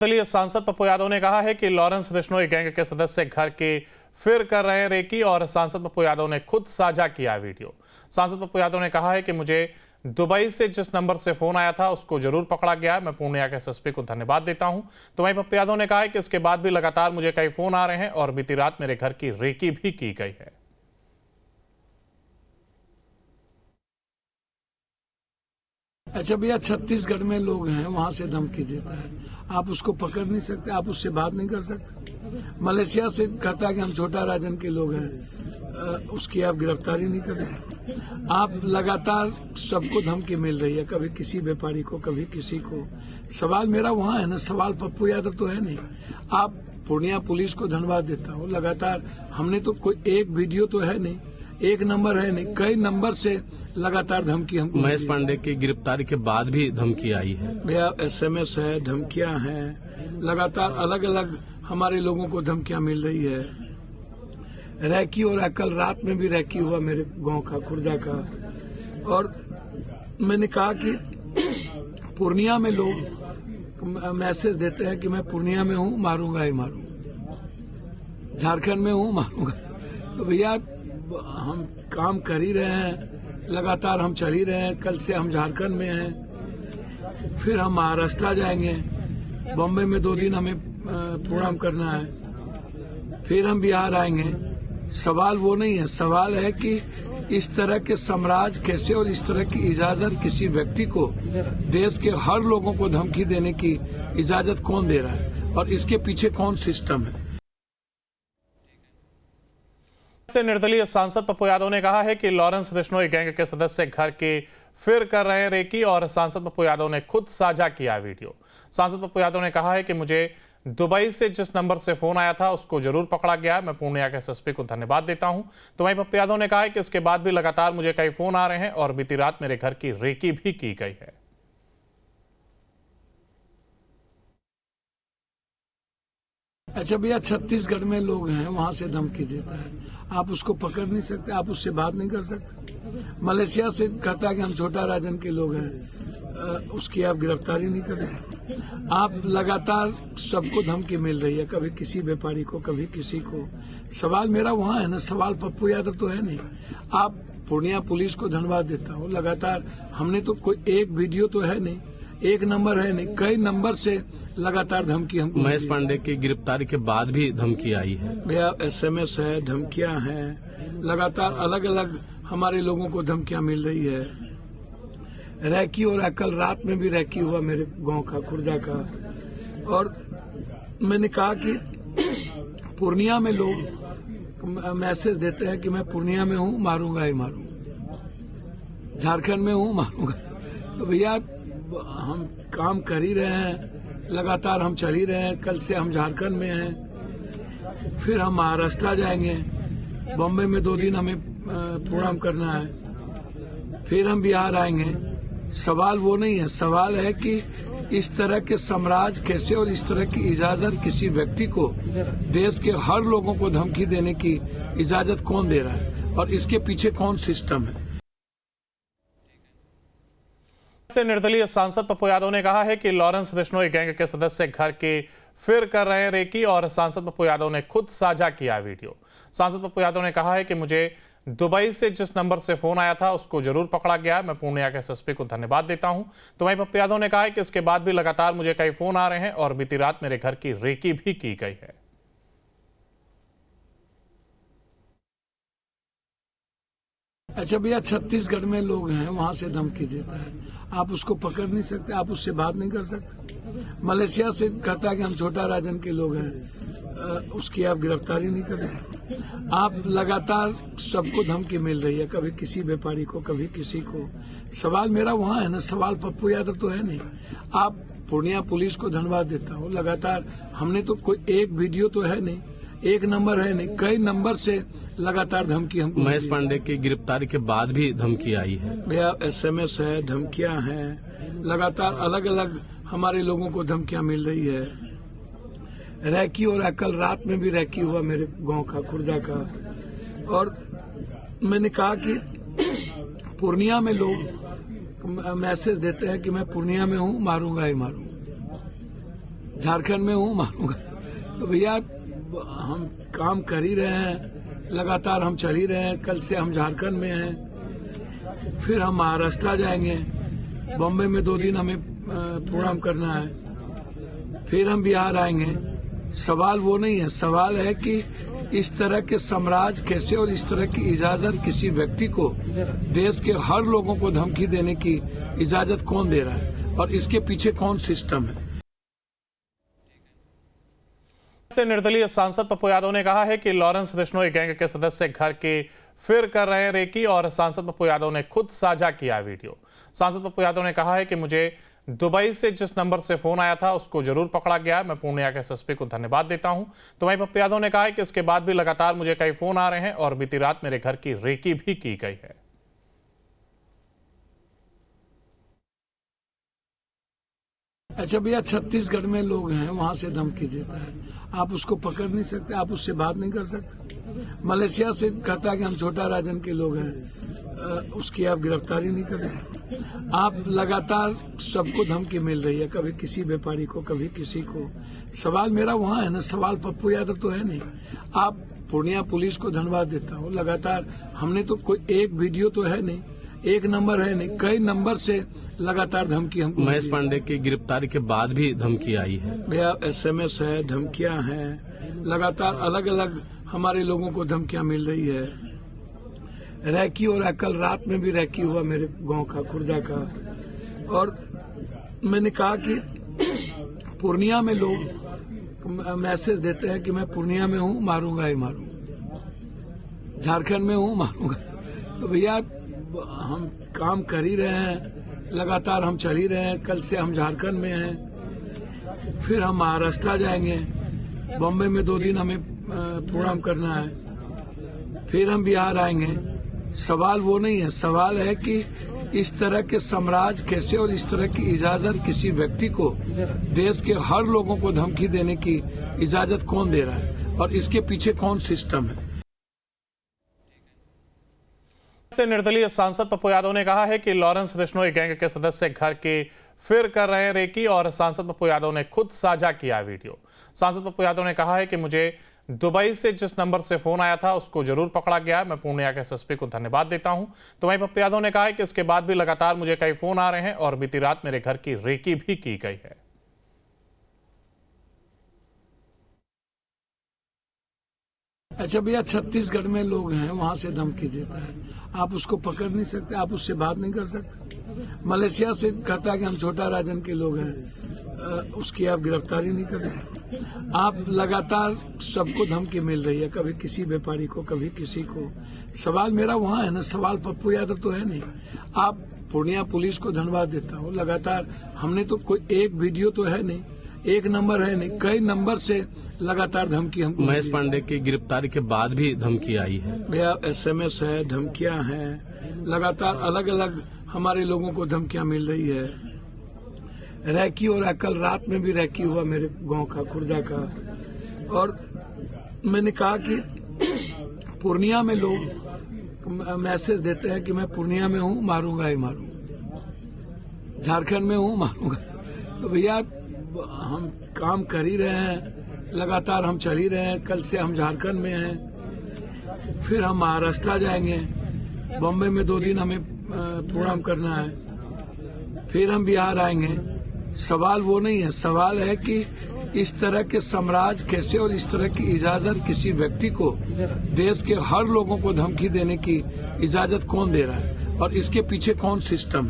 चलिए, सांसद पप्पू यादव ने कहा है कि लॉरेंस बिश्नोई गैंग के सदस्य घर के फिर कर रहे हैं रेकी और सांसद पप्पू यादव ने खुद साझा किया वीडियो। सांसद पप्पू यादव ने कहा है कि मुझे दुबई से जिस नंबर से फोन आया था उसको जरूर पकड़ा गया है। मैं पूर्णिया के एसएसपी को धन्यवाद देता हूं। तो वहीं पप्पू यादव ने कहा है कि इसके बाद भी लगातार मुझे कई फोन आ रहे हैं और बीती रात मेरे घर की रेकी भी की गई है। अच्छा भैया, छत्तीसगढ़ में लोग हैं, वहां से धमकी देता है, आप उसको पकड़ नहीं सकते, आप उससे बात नहीं कर सकते। मलेशिया से कहता है कि हम छोटा राजन के लोग हैं, उसकी आप गिरफ्तारी नहीं कर सकते। आप लगातार सबको धमकी मिल रही है, कभी किसी व्यापारी को, कभी किसी को। सवाल मेरा वहाँ है ना, सवाल पप्पू यादव तो है नहीं। आप पूर्णिया पुलिस को धन्यवाद देता हूँ, लगातार हमने तो कोई एक वीडियो तो है नहीं, एक नंबर है नहीं, कई नंबर से लगातार धमकी हमको। महेश पांडे की गिरफ्तारी के बाद भी धमकी आई है भैया, एसएमएस है, धमकियां हैं, लगातार अलग अलग हमारे लोगों को धमकियां मिल रही है। रैकी हो रहा है, कल रात में भी रैकी हुआ मेरे गांव का, खुर्दा का। और मैंने कहा कि पूर्णिया में लोग मैसेज देते हैं कि मैं पूर्णिया में हूँ, मारूंगा ही मारूंगा, झारखंड में हूँ, मारूंगा। तो भैया, हम काम कर ही रहे हैं, लगातार हम चल ही रहे हैं। कल से हम झारखंड में हैं, फिर हम महाराष्ट्र जाएंगे, बॉम्बे में 2 दिन हमें प्रोग्राम करना है, फिर हम बिहार आएंगे। सवाल वो नहीं है, सवाल है कि इस तरह के साम्राज्य कैसे और इस तरह की इजाजत किसी व्यक्ति को, देश के हर लोगों को धमकी देने की इजाजत कौन दे रहा है और इसके पीछे कौन सिस्टम है। से निर्दलीय सांसद पप्पू यादव ने कहा है कि लॉरेंस बिश्नोई गैंग के सदस्य घर के फिर कर रहे हैं रेकी और सांसद पप्पू यादव ने खुद साझा किया वीडियो। सांसद पप्पू यादव ने कहा है कि मुझे दुबई से जिस नंबर से फोन आया था उसको जरूर पकड़ा गया है। मैं पूर्णिया के एसएसपी को धन्यवाद देता हूं। तो वहीं पप्पू यादव ने कहा है कि इसके बाद भी लगातार मुझे कई फोन आ रहे हैं और बीती रात मेरे घर की रेकी भी की गई है। अच्छा भैया, छत्तीसगढ़ में लोग हैं, वहां से धमकी देता है, आप उसको पकड़ नहीं सकते, आप उससे बात नहीं कर सकते। मलेशिया से कहता है कि हम छोटा राजन के लोग हैं, उसकी आप गिरफ्तारी नहीं कर सकते। आप लगातार सबको धमकी मिल रही है, कभी किसी व्यापारी को, कभी किसी को। सवाल मेरा वहाँ है ना, सवाल पप्पू यादव तो है नहीं। आप पूर्णिया पुलिस को धन्यवाद देता हूँ, लगातार हमने तो कोई एक वीडियो तो है नहीं, एक नंबर है नहीं, कई नंबर से लगातार धमकी हमको। महेश पांडे की गिरफ्तारी के बाद भी धमकी आई है भैया, एसएमएस है, धमकियां हैं, लगातार अलग अलग हमारे लोगों को धमकियां मिल रही है। रैकी हो रहा है, कल रात में भी रैकी हुआ मेरे गांव का, खुर्दा का। और मैंने कहा कि पूर्णिया में लोग मैसेज देते हैं कि मैं पूर्णिया में हूँ, मारूंगा ही मारूंगा, झारखंड में हूँ, मारूंगा। तो भैया, हम काम कर ही रहे हैं, लगातार हम चल ही रहे हैं। कल से हम झारखंड में हैं, फिर हम महाराष्ट्र जाएंगे, बॉम्बे में 2 दिन हमें प्रोग्राम करना है, फिर हम बिहार आएंगे। सवाल वो नहीं है, सवाल है कि इस तरह के साम्राज्य कैसे और इस तरह की इजाजत किसी व्यक्ति को, देश के हर लोगों को धमकी देने की इजाजत कौन दे रहा है और इसके पीछे कौन सिस्टम है। से निर्दलीय सांसद पप्पू यादव ने कहा है कि लॉरेंस बिश्नोई गैंग के सदस्य घर के फिर कर रहे हैं रेकी और सांसद पप्पू यादव ने खुद साझा किया वीडियो। सांसद पप्पू यादव ने कहा है कि मुझे दुबई से जिस नंबर से फोन आया था उसको जरूर पकड़ा गया है। मैं पूर्णिया के एसएसपी को धन्यवाद देता हूं। तो वहीं पप्पू यादव ने कहा है कि इसके बाद भी लगातार मुझे कई फोन आ रहे हैं और बीती रात मेरे घर की रेकी भी की गई है। अच्छा भैया, छत्तीसगढ़ में लोग हैं, वहां से धमकी देता है, आप उसको पकड़ नहीं सकते, आप उससे बात नहीं कर सकते। मलेशिया से कहता है कि हम छोटा राजन के लोग हैं, उसकी आप गिरफ्तारी नहीं कर सकते। आप लगातार सबको धमकी मिल रही है, कभी किसी व्यापारी को, कभी किसी को। सवाल मेरा वहाँ है ना, सवाल पप्पू यादव तो है नहीं। आप पूर्णिया पुलिस को धन्यवाद देता हूँ, लगातार हमने तो कोई एक वीडियो तो है नहीं, एक नंबर है नहीं, कई नंबर से लगातार धमकी हमको। महेश पांडे की गिरफ्तारी के बाद भी धमकी आई है भैया, एसएमएस है, धमकियां हैं, लगातार अलग अलग हमारे लोगों को धमकियां मिल रही है। रैकी हो रहा है, कल रात में भी रैकी हुआ मेरे गांव का, खुर्दा का। और मैंने कहा कि पूर्णिया में लोग मैसेज देते हैं कि मैं पूर्णिया में हूँ, मारूंगा ही मारूंगा, झारखंड में हूँ, मारूंगा। तो भैया हम काम कर ही रहे हैं, लगातार हम चल ही रहे हैं। कल से हम झारखंड में हैं, फिर हम महाराष्ट्र जाएंगे। बॉम्बे में 2 दिन हमें प्रोग्राम करना है, फिर हम बिहार आएंगे। सवाल वो नहीं है, सवाल है कि इस तरह के साम्राज्य कैसे और इस तरह की इजाजत किसी व्यक्ति को, देश के हर लोगों को धमकी देने की इजाजत कौन दे रहा है और इसके पीछे कौन सिस्टम है। से निर्दलीय सांसद पप्पू यादव ने कहा है कि लॉरेंस बिश्नोई गैंग के सदस्य घर के फिर कर रहे हैं रेकी और सांसद पप्पू यादव ने खुद साझा किया वीडियो। सांसद पप्पू यादव ने कहा है कि मुझे दुबई से जिस नंबर से फोन आया था उसको जरूर पकड़ा गया। मैं पूर्णिया के एसएसपी को धन्यवाद देता हूं। तो वहीं पप्पू यादव ने कहा है कि इसके बाद भी लगातार मुझे कई फोन आ रहे हैं और बीती रात मेरे घर की रेकी भी की गई है। अच्छा भैया, छत्तीसगढ़ में लोग हैं, वहां से धमकी देता है, आप उसको पकड़ नहीं सकते, आप उससे बात नहीं कर सकते। मलेशिया से कहता है कि हम छोटा राजन के लोग हैं, उसकी आप गिरफ्तारी नहीं कर सकते। आप लगातार सबको धमकी मिल रही है, कभी किसी व्यापारी को, कभी किसी को। सवाल मेरा वहाँ है ना, सवाल पप्पू यादव तो है नहीं। आप पूर्णिया पुलिस को धन्यवाद देता हूँ, लगातार हमने तो कोई एक वीडियो तो है नहीं, एक नंबर है नहीं, कई नंबर से लगातार धमकी हमको। महेश पांडे की गिरफ्तारी के बाद भी धमकी आई है भैया, SMS है, धमकियां हैं, लगातार अलग अलग हमारे लोगों को धमकियां मिल रही है। रैकी हो रहा है, कल रात में भी रैकी हुआ मेरे गांव का, खुर्जा का। और मैंने कहा कि पूर्णिया में लोग मैसेज देते हैं कि मैं पूर्णिया में हूँ, मारूंगा ही मारूंगा। झारखंड में हूँ, मारूंगा। तो भैया हम काम कर ही रहे हैं, लगातार हम चल ही रहे हैं। कल से हम झारखंड में हैं, फिर हम महाराष्ट्र जाएंगे। बॉम्बे में 2 दिन हमें प्रोग्राम करना है, फिर हम बिहार आएंगे। सवाल वो नहीं है, सवाल है कि इस तरह के साम्राज्य कैसे और इस तरह की इजाजत किसी व्यक्ति को, देश के हर लोगों को धमकी देने की इजाजत कौन दे रहा है और इसके पीछे कौन सिस्टम है। से निर्दलीय सांसद पप्पू यादव ने कहा है कि लॉरेंस बिश्नोई गैंग के सदस्य घर के फिर कर रहे हैं रेकी और सांसद पप्पू यादव ने खुद साझा किया वीडियो। सांसद पप्पू यादव ने कहा है कि मुझे दुबई से जिस नंबर से फोन आया था उसको जरूर पकड़ा गया। मैं पूर्णिया के एसएसपी को धन्यवाद देता हूं। तो वहीं पप्पू यादव ने कहा है कि इसके बाद भी लगातार मुझे कई फोन आ रहे हैं और बीती रात मेरे घर की रेकी भी की गई है। अच्छा भैया, छत्तीसगढ़ में लोग हैं, वहां से धमकी देता है, आप उसको पकड़ नहीं सकते, आप उससे बात नहीं कर सकते। मलेशिया से कहता है कि हम छोटा राजन के लोग हैं, उसकी आप गिरफ्तारी नहीं कर सकते। आप लगातार सबको धमकी मिल रही है, कभी किसी व्यापारी को, कभी किसी को। सवाल मेरा वहाँ है ना, सवाल पप्पू यादव तो है नहीं। आप पूर्णिया पुलिस को धन्यवाद देता हूँ, लगातार हमने तो कोई एक वीडियो तो है नहीं, एक नंबर है नहीं, कई नंबर से लगातार धमकी हमको। महेश पांडे की गिरफ्तारी के बाद भी धमकी आई है भैया, SMS है, धमकियां हैं, लगातार अलग अलग हमारे लोगों को धमकियां मिल रही है। रैकी हो रहा है, कल रात में भी रैकी हुआ मेरे गांव का, खुर्जा का। और मैंने कहा कि पूर्णिया में लोग मैसेज देते हैं कि मैं पूर्णिया में हूँ, मारूंगा ही मारूंगा। झारखंड में हूँ, मारूंगा। तो भैया हम काम कर ही रहे हैं, लगातार हम चल ही रहे हैं। कल से हम झारखंड में हैं, फिर हम महाराष्ट्र जाएंगे। बॉम्बे में 2 दिन हमें प्रोग्राम करना है, फिर हम बिहार आएंगे। सवाल वो नहीं है, सवाल है कि इस तरह के साम्राज्य कैसे और इस तरह की इजाजत किसी व्यक्ति को, देश के हर लोगों को धमकी देने की इजाजत कौन दे रहा है और इसके पीछे कौन सिस्टम है।